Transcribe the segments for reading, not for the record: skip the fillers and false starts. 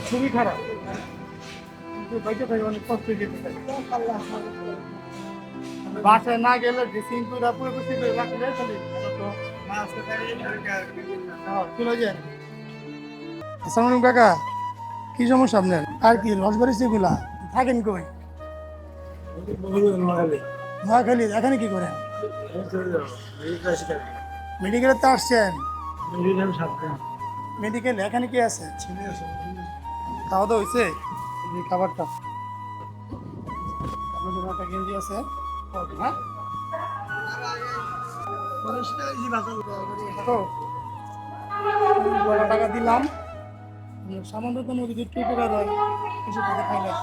খুবই খারাপ, বাইকে থাকে অনেক কষ্ট যেতে থাকে। বাসায় না গেলে ড্রেসিং করে পুরো কিছু করে রাখলে চলে চলে যায়। আসসালামু আলাইকুম কাকা, কি সমস্যা আপনার? আর কি লসবাড়ি সেগুলা থাকেন কই? নোয়াখালী। এখানে কি করেন? মেডিকেলে তো আসছেন। মেডিকেল এখানে কি আছে? খাওয়া দাওয়া হয়েছে? এই খাবারটা আপনাদের জন্য একটা গেঞ্জি আছে, হ্যাঁ তো টাকা দিলাম, সামান্যতম যদি একটু উপকার হয় কিছু টাকা খাইলাম।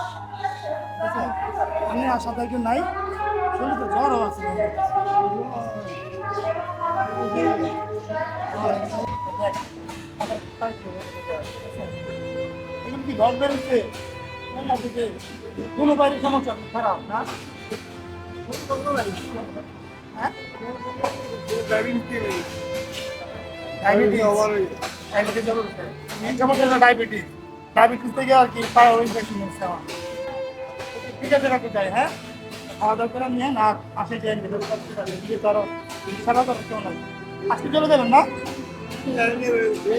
ঠিক আছে? আমি আশা একজন নাই, শরীরে তো জ্বরও আছে। এগুলো কি ঘর বেরোচ্ছে কোনো বাড়ির সমস্যা খারাপ না? হ্যাঁ ডায়াবেটিস, ডায়াবেটিস থেকে আর কি পাওয়ার ইনফেকশন হচ্ছে আমার। ঠিক আছে রাখতে চাই, হ্যাঁ খাওয়া দাওয়া করে নিয়ে না আসে যাই সারা কেমন আজকে চলে যাবেন না?